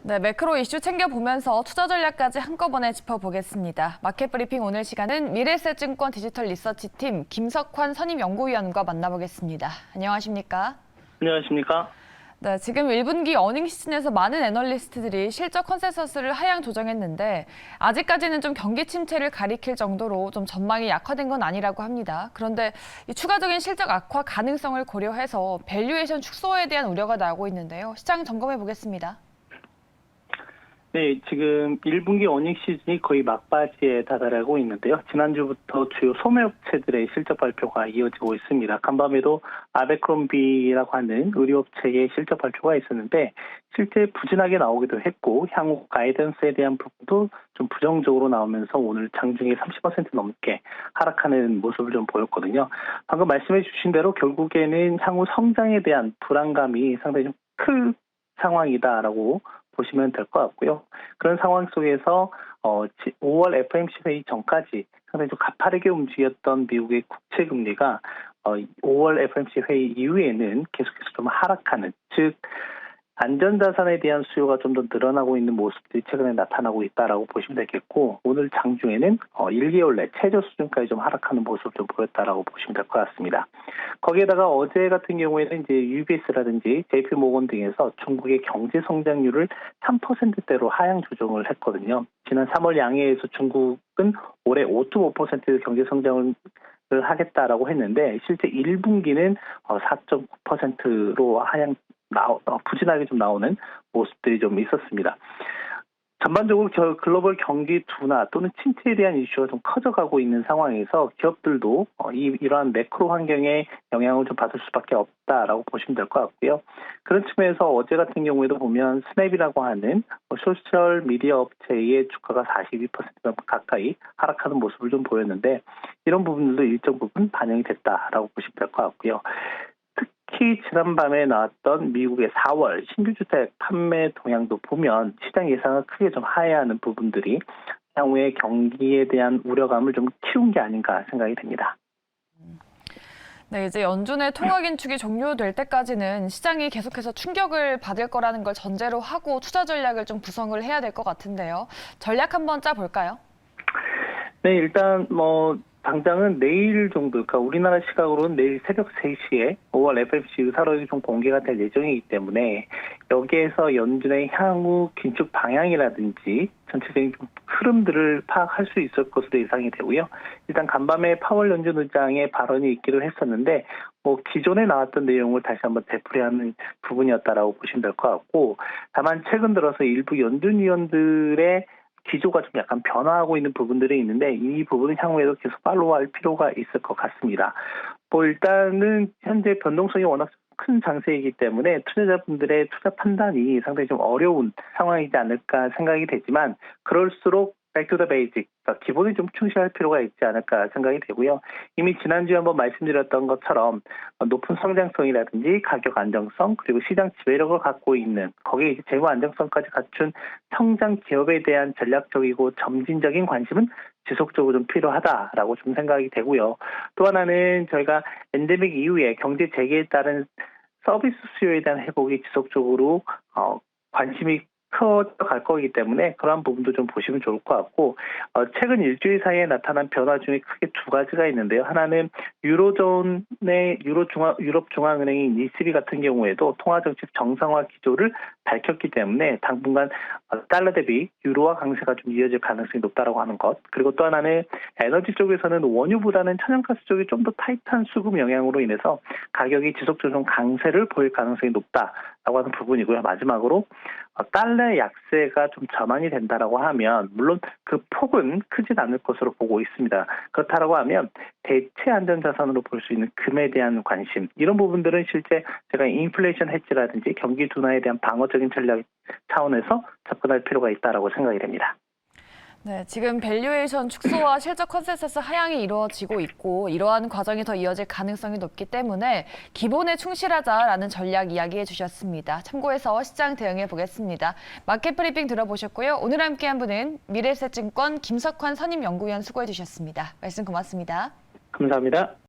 네, 매크로 이슈 챙겨보면서 투자 전략까지 한꺼번에 짚어보겠습니다. 마켓 브리핑 오늘 시간은 미래에셋증권 디지털 리서치팀 김석환 선임연구위원과 만나보겠습니다. 안녕하십니까? 안녕하십니까? 네, 지금 1분기 어닝 시즌에서 많은 애널리스트들이 실적 컨센서스를 하향 조정했는데 아직까지는 좀 경기 침체를 가리킬 정도로 좀 전망이 약화된 건 아니라고 합니다. 그런데 이 추가적인 실적 악화 가능성을 고려해서 밸류에이션 축소에 대한 우려가 나오고 있는데요. 시장 점검해 보겠습니다. 네, 지금 1분기 어닝 시즌이 거의 막바지에 다다르고 있는데요. 지난주부터 주요 소매업체들의 실적 발표가 이어지고 있습니다. 간밤에도 아베크롬비라고 하는 의류업체의 실적 발표가 있었는데 실제 부진하게 나오기도 했고 향후 가이던스에 대한 부분도 좀 부정적으로 나오면서 오늘 장중에 30% 넘게 하락하는 모습을 좀 보였거든요. 방금 말씀해 주신 대로 결국에는 향후 성장에 대한 불안감이 상당히 좀 클 상황이다라고 보시면 될 것 같고요. 그런 상황 속에서 5월 FOMC 회의 전까지 상당히 좀 가파르게 움직였던 미국의 국채 금리가 5월 FOMC 회의 이후에는 계속해서 좀 하락하는, 즉 안전자산에 대한 수요가 좀 더 늘어나고 있는 모습들이 최근에 나타나고 있다라고 보시면 되겠고, 오늘 장중에는 1개월 내 최저 수준까지 좀 하락하는 모습을 좀 보였다라고 보시면 될 것 같습니다. 거기에다가 어제 같은 경우에는 이제 UBS라든지 JP모건 등에서 중국의 경제 성장률을 3%대로 하향 조정을 했거든요. 지난 3월 양해에서 중국은 올해 5.5% 경제 성장을 하겠다라고 했는데 실제 1분기는 4.9%로 하향 부진하게 좀 나오는 모습들이 좀 있었습니다. 전반적으로 글로벌 경기 둔화 또는 침체에 대한 이슈가 좀 커져가고 있는 상황에서 기업들도 이러한 매크로 환경에 영향을 좀 받을 수밖에 없다라고 보시면 될 것 같고요. 그런 측면에서 어제 같은 경우에도 보면 스냅이라고 하는 소셜 미디어 업체의 주가가 42% 가까이 하락하는 모습을 좀 보였는데 이런 부분들도 일정 부분 반영이 됐다라고 보시면 될 것 같고요. 특히 지난밤에 나왔던 미국의 4월 신규주택 판매 동향도 보면 시장 예상을 크게 좀 하회하는 부분들이 향후의 경기에 대한 우려감을 좀 키운 게 아닌가 생각이 됩니다. 네, 이제 연준의 통화 긴축이 종료될 때까지는 시장이 계속해서 충격을 받을 거라는 걸 전제로 하고 투자 전략을 좀 구성을 해야 될 것 같은데요. 전략 한번 짜볼까요? 네, 일단 당장은 내일 정도, 그러니까 우리나라 시각으로는 내일 새벽 3시에 5월 FOMC 의사록이 좀 공개가 될 예정이기 때문에 여기에서 연준의 향후 긴축 방향이라든지 전체적인 흐름들을 파악할 수 있을 것으로 예상이 되고요. 일단 간밤에 파월 연준 의장의 발언이 있기도 했었는데 기존에 나왔던 내용을 다시 한번 되풀이하는 부분이었다라고 보시면 될 것 같고, 다만 최근 들어서 일부 연준 위원들의 기조가 좀 약간 변화하고 있는 부분들이 있는데 이 부분은 향후에도 계속 팔로우할 필요가 있을 것 같습니다. 일단은 현재 변동성이 워낙 큰 장세이기 때문에 투자자분들의 투자 판단이 상당히 좀 어려운 상황이지 않을까 생각이 되지만 그럴수록 back to the basic, 그러니까 기본에 좀 충실할 필요가 있지 않을까 생각이 되고요. 이미 지난주에 한번 말씀드렸던 것처럼 높은 성장성이라든지 가격 안정성 그리고 시장 지배력을 갖고 있는 거기에 이제 재무 안정성까지 갖춘 성장 기업에 대한 전략적이고 점진적인 관심은 지속적으로 좀 필요하다라고 좀 생각이 되고요. 또 하나는 저희가 엔데믹 이후에 경제 재개에 따른 서비스 수요에 대한 회복이 지속적으로 관심이 커갈 거기 때문에 그러한 부분도 좀 보시면 좋을 것 같고, 최근 일주일 사이에 나타난 변화 중에 크게 두 가지가 있는데요. 하나는 유로존의 유럽 중앙은행인 ECB 같은 경우에도 통화 정책 정상화 기조를 밝혔기 때문에 당분간 달러 대비 유로화 강세가 좀 이어질 가능성이 높다라고 하는 것. 그리고 또 하나는 에너지 쪽에서는 원유보다는 천연가스 쪽이 좀 더 타이트한 수급 영향으로 인해서 가격이 지속적으로 좀 강세를 보일 가능성이 높다라고 하는 부분이고요. 마지막으로 달러의 약세가 좀 전환이 된다라고 하면 물론 그 폭은 크진 않을 것으로 보고 있습니다. 그렇다라고 하면 대체 안전자산으로 볼 수 있는 금에 대한 관심, 이런 부분들은 실제 제가 인플레이션 해지라든지 경기 둔화에 대한 방어적인 전략 차원에서 접근할 필요가 있다라고 생각이 됩니다. 네, 지금 밸류에이션 축소와 실적 컨센서스 하향이 이루어지고 있고 이러한 과정이 더 이어질 가능성이 높기 때문에 기본에 충실하자라는 전략 이야기해 주셨습니다. 참고해서 시장 대응해 보겠습니다. 마켓 브리핑 들어보셨고요. 오늘 함께한 분은 미래에셋증권 김석환 선임연구위원 수고해 주셨습니다. 말씀 고맙습니다. 감사합니다.